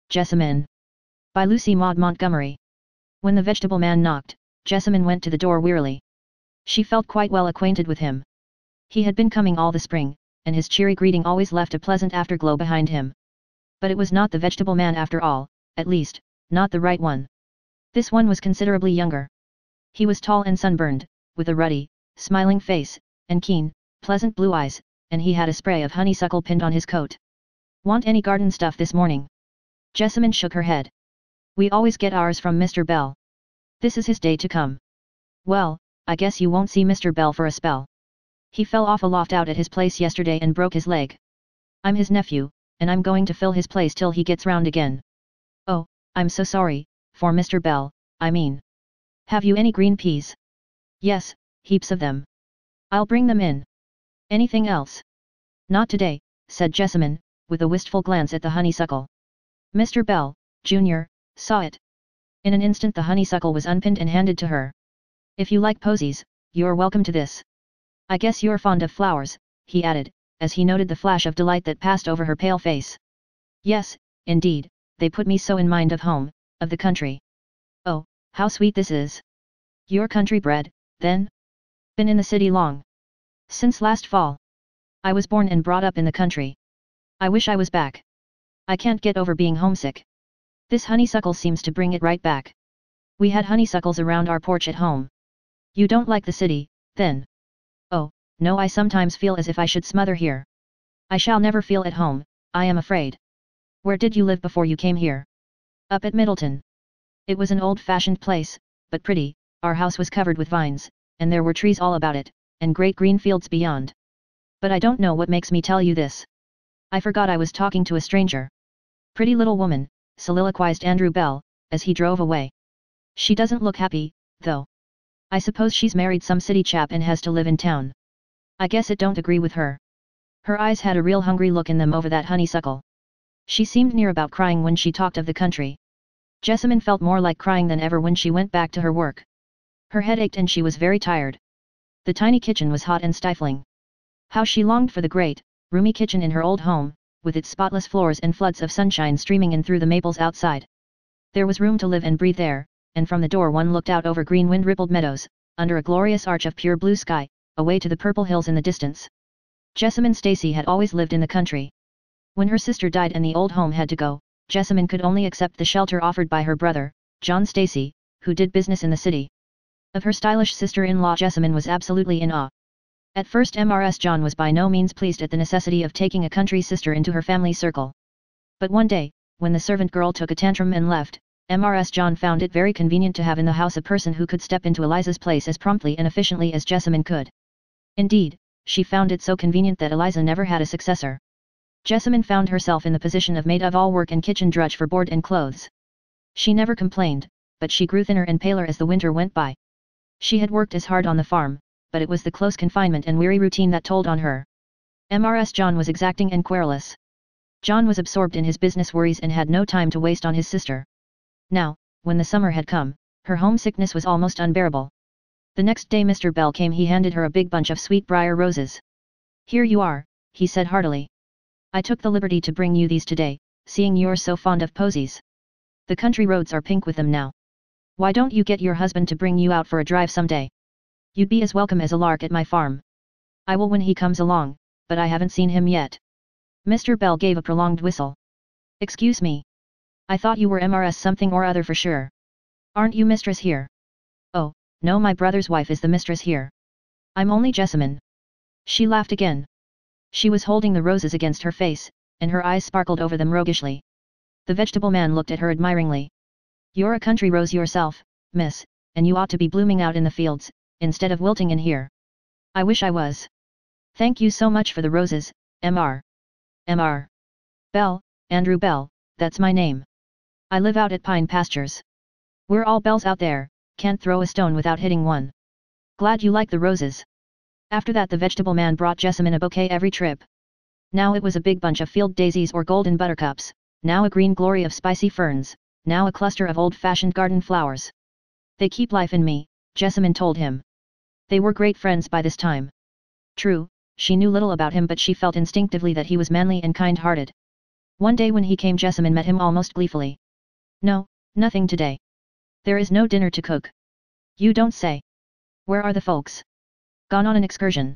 Jessamine. By Lucy Maud Montgomery. When the vegetable man knocked, Jessamine went to the door wearily. She felt quite well acquainted with him. He had been coming all the spring, and his cheery greeting always left a pleasant afterglow behind him. But it was not the vegetable man after all, at least, not the right one. This one was considerably younger. He was tall and sunburned, with a ruddy, smiling face, and keen, pleasant blue eyes, and he had a spray of honeysuckle pinned on his coat. "Want any garden stuff this morning?" Jessamine shook her head. "We always get ours from Mr. Bell. This is his day to come." "Well, I guess you won't see Mr. Bell for a spell. He fell off a loft out at his place yesterday and broke his leg. I'm his nephew, and I'm going to fill his place till he gets round again." "Oh, I'm so sorry, for Mr. Bell, I mean. Have you any green peas?" "Yes, heaps of them." "I'll bring them in." "Anything else?" "Not today," said Jessamine, with a wistful glance at the honeysuckle. Mr. Bell, Jr., saw it. In an instant the honeysuckle was unpinned and handed to her. "If you like posies, you're welcome to this. I guess you're fond of flowers," he added, as he noted the flash of delight that passed over her pale face. "Yes, indeed, they put me so in mind of home, of the country." "Oh, how sweet this is. You're country bred, then? Been in the city long?" "Since last fall. I was born and brought up in the country. I wish I was back. I can't get over being homesick. This honeysuckle seems to bring it right back. We had honeysuckles around our porch at home." "You don't like the city, then?" "Oh, no, I sometimes feel as if I should smother here. I shall never feel at home, I am afraid." "Where did you live before you came here?" "Up at Middleton. It was an old-fashioned place, but pretty. Our house was covered with vines, and there were trees all about it, and great green fields beyond. But I don't know what makes me tell you this. I forgot I was talking to a stranger." "Pretty little woman," soliloquized Andrew Bell, as he drove away. "She doesn't look happy, though. I suppose she's married some city chap and has to live in town. I guess it don't agree with her." Her eyes had a real hungry look in them over that honeysuckle. She seemed near about crying when she talked of the country. Jessamine felt more like crying than ever when she went back to her work. Her head ached and she was very tired. The tiny kitchen was hot and stifling. How she longed for the great, roomy kitchen in her old home, with its spotless floors and floods of sunshine streaming in through the maples outside. There was room to live and breathe there, and from the door one looked out over green wind-rippled meadows, under a glorious arch of pure blue sky, away to the purple hills in the distance. Jessamine Stacy had always lived in the country. When her sister died and the old home had to go, Jessamine could only accept the shelter offered by her brother, John Stacy, who did business in the city. Of her stylish sister-in-law Jessamine was absolutely in awe. At first Mrs. John was by no means pleased at the necessity of taking a country sister into her family circle. But one day, when the servant girl took a tantrum and left, Mrs. John found it very convenient to have in the house a person who could step into Eliza's place as promptly and efficiently as Jessamine could. Indeed, she found it so convenient that Eliza never had a successor. Jessamine found herself in the position of maid-of-all work and kitchen drudge for board and clothes. She never complained, but she grew thinner and paler as the winter went by. She had worked as hard on the farm, but it was the close confinement and weary routine that told on her. Mrs. John was exacting and querulous. John was absorbed in his business worries and had no time to waste on his sister. Now, when the summer had come, her homesickness was almost unbearable. The next day Mr. Bell came. He handed her a big bunch of sweet-briar roses. "Here you are," he said heartily. "I took the liberty to bring you these today, seeing you're so fond of posies. The country roads are pink with them now. Why don't you get your husband to bring you out for a drive someday? You'd be as welcome as a lark at my farm." "I will when he comes along, but I haven't seen him yet." Mr. Bell gave a prolonged whistle. "Excuse me. I thought you were Mrs. something or other for sure. Aren't you mistress here?" "Oh, no, my brother's wife is the mistress here. I'm only Jessamine." She laughed again. She was holding the roses against her face, and her eyes sparkled over them roguishly. The vegetable man looked at her admiringly. "You're a country rose yourself, miss, and you ought to be blooming out in the fields, instead of wilting in here." "I wish I was. Thank you so much for the roses, Mr. Bell, Andrew Bell, that's my name. I live out at Pine Pastures. We're all Bells out there, can't throw a stone without hitting one. Glad you like the roses." After that the vegetable man brought Jessamine a bouquet every trip. Now it was a big bunch of field daisies or golden buttercups, now a green glory of spicy ferns, now a cluster of old-fashioned garden flowers. "They keep life in me," Jessamine told him. They were great friends by this time. True, she knew little about him, but she felt instinctively that he was manly and kind-hearted. One day when he came, Jessamine met him almost gleefully. No, nothing today. There is no dinner to cook. You don't say. Where are the folks? Gone on an excursion.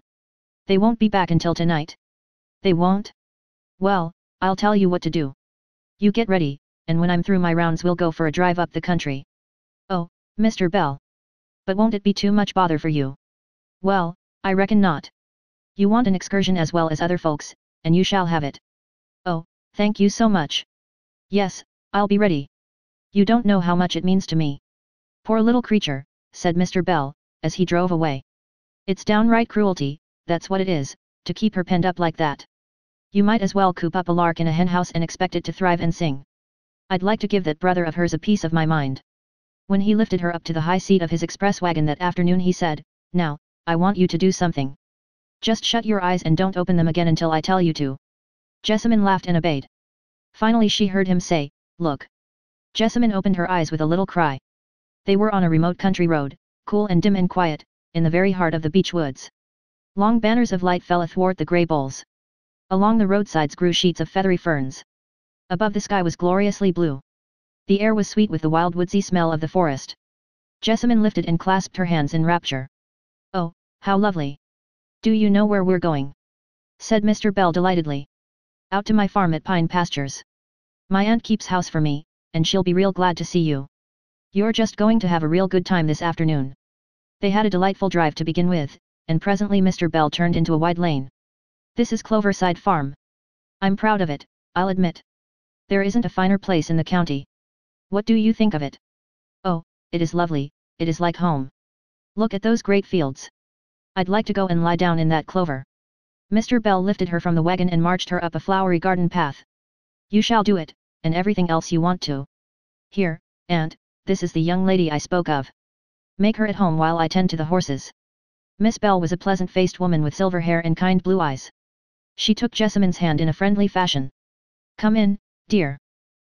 They won't be back until tonight. They won't? Well, I'll tell you what to do. You get ready, and when I'm through my rounds we'll go for a drive up the country. Oh, Mr. Bell. But won't it be too much bother for you? Well, I reckon not. You want an excursion as well as other folks, and you shall have it. Oh, thank you so much. Yes, I'll be ready. You don't know how much it means to me. Poor little creature, said Mr. Bell, as he drove away. It's downright cruelty, that's what it is, to keep her penned up like that. You might as well coop up a lark in a henhouse and expect it to thrive and sing. I'd like to give that brother of hers a piece of my mind. When he lifted her up to the high seat of his express wagon that afternoon he said, Now, I want you to do something. Just shut your eyes and don't open them again until I tell you to. Jessamine laughed and obeyed. Finally she heard him say, Look. Jessamine opened her eyes with a little cry. They were on a remote country road, cool and dim and quiet, in the very heart of the beech woods. Long banners of light fell athwart the grey boles. Along the roadsides grew sheets of feathery ferns. Above the sky was gloriously blue. The air was sweet with the wild woodsy smell of the forest. Jessamine lifted and clasped her hands in rapture. Oh, how lovely! Do you know where we're going? Said Mr. Bell delightedly. Out to my farm at Pine Pastures. My aunt keeps house for me, and she'll be real glad to see you. You're just going to have a real good time this afternoon. They had a delightful drive to begin with, and presently Mr. Bell turned into a wide lane. This is Cloverside Farm. I'm proud of it, I'll admit. There isn't a finer place in the county. What do you think of it? Oh, it is lovely, it is like home. Look at those great fields. I'd like to go and lie down in that clover. Mr. Bell lifted her from the wagon and marched her up a flowery garden path. You shall do it, and everything else you want to. Here, Aunt, this is the young lady I spoke of. Make her at home while I tend to the horses. Miss Bell was a pleasant-faced woman with silver hair and kind blue eyes. She took Jessamine's hand in a friendly fashion. Come in, dear.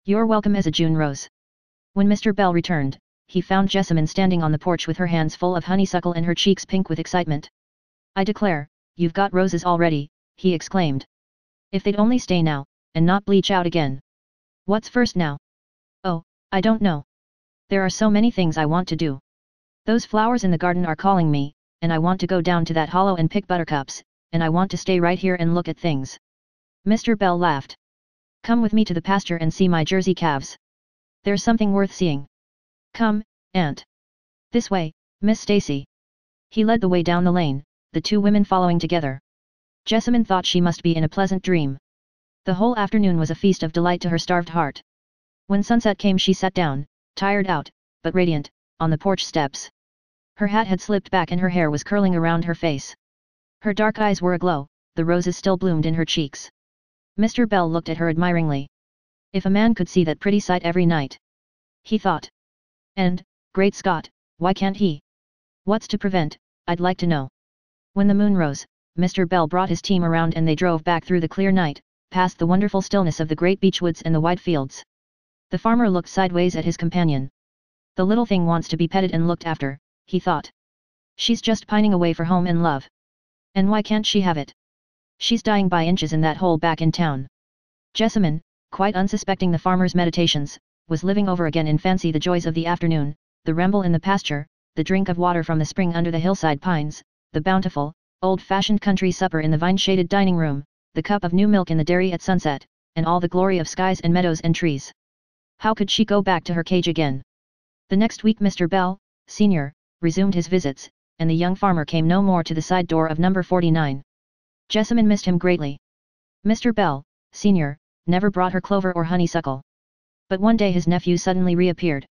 You're welcome as a June rose. When Mr. Bell returned, he found Jessamine standing on the porch with her hands full of honeysuckle and her cheeks pink with excitement. I declare, you've got roses already, he exclaimed. If they'd only stay now, and not bleach out again. What's first now? Oh, I don't know. There are so many things I want to do. Those flowers in the garden are calling me, and I want to go down to that hollow and pick buttercups, and I want to stay right here and look at things. Mr. Bell laughed. Come with me to the pasture and see my Jersey calves. There's something worth seeing. Come, Aunt. This way, Miss Stacy. He led the way down the lane, the two women following together. Jessamine thought she must be in a pleasant dream. The whole afternoon was a feast of delight to her starved heart. When sunset came she sat down, tired out, but radiant, on the porch steps. Her hat had slipped back and her hair was curling around her face. Her dark eyes were aglow, the roses still bloomed in her cheeks. Mr. Bell looked at her admiringly. If a man could see that pretty sight every night, he thought. And, great Scott, why can't he? What's to prevent, I'd like to know. When the moon rose, Mr. Bell brought his team around and they drove back through the clear night, past the wonderful stillness of the great beech woods and the wide fields. The farmer looked sideways at his companion. The little thing wants to be petted and looked after, he thought. She's just pining away for home and love. And why can't she have it? She's dying by inches in that hole back in town. Jessamine, quite unsuspecting the farmer's meditations, was living over again in fancy the joys of the afternoon, the ramble in the pasture, the drink of water from the spring under the hillside pines, the bountiful, old-fashioned country supper in the vine-shaded dining room, the cup of new milk in the dairy at sunset, and all the glory of skies and meadows and trees. How could she go back to her cage again? The next week Mr. Bell, Sr., resumed his visits, and the young farmer came no more to the side door of number 49. Jessamine missed him greatly. Mr. Bell, Sr., never brought her clover or honeysuckle. But one day his nephew suddenly reappeared.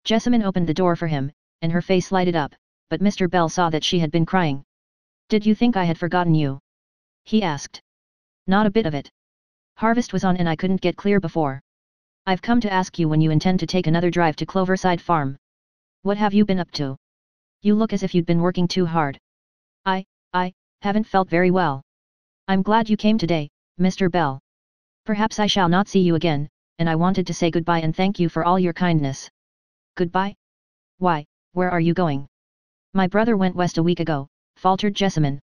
Jessamine opened the door for him, and her face lighted up, but Mr. Bell saw that she had been crying. Did you think I had forgotten you? He asked. Not a bit of it. Harvest was on and I couldn't get clear before. I've come to ask you when you intend to take another drive to Cloverside Farm. What have you been up to? You look as if you'd been working too hard. I haven't felt very well. I'm glad you came today, Mr. Bell. Perhaps I shall not see you again, and I wanted to say goodbye and thank you for all your kindness. Goodbye? Why, where are you going? My brother went west a week ago, faltered Jessamine.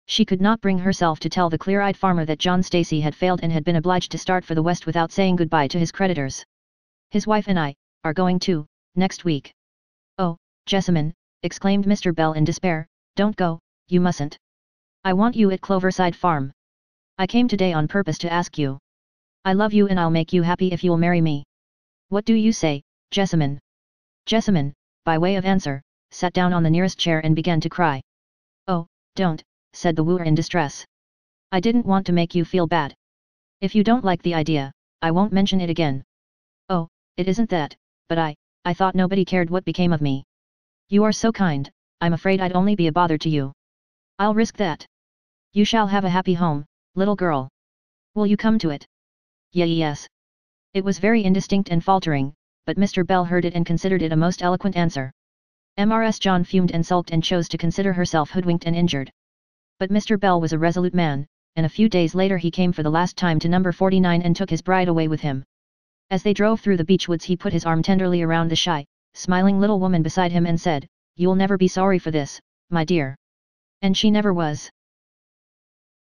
She could not bring herself to tell the clear-eyed farmer that John Stacy had failed and had been obliged to start for the West without saying goodbye to his creditors. His wife and I are going too, next week. Oh, Jessamine, exclaimed Mr. Bell in despair, don't go, you mustn't. I want you at Cloverside Farm. I came today on purpose to ask you. I love you and I'll make you happy if you'll marry me. What do you say, Jessamine? Jessamine, by way of answer, sat down on the nearest chair and began to cry. Oh, don't, said the wooer in distress. I didn't want to make you feel bad. If you don't like the idea, I won't mention it again. Oh, it isn't that, but I thought nobody cared what became of me. You are so kind, I'm afraid I'd only be a bother to you. I'll risk that. You shall have a happy home, little girl. Will you come to it? Yes. It was very indistinct and faltering, but Mr. Bell heard it and considered it a most eloquent answer. Mrs. John fumed and sulked and chose to consider herself hoodwinked and injured. But Mr. Bell was a resolute man, and a few days later he came for the last time to number 49 and took his bride away with him. As they drove through the beech woods he put his arm tenderly around the shy, smiling little woman beside him and said, "You'll never be sorry for this, my dear." And she never was.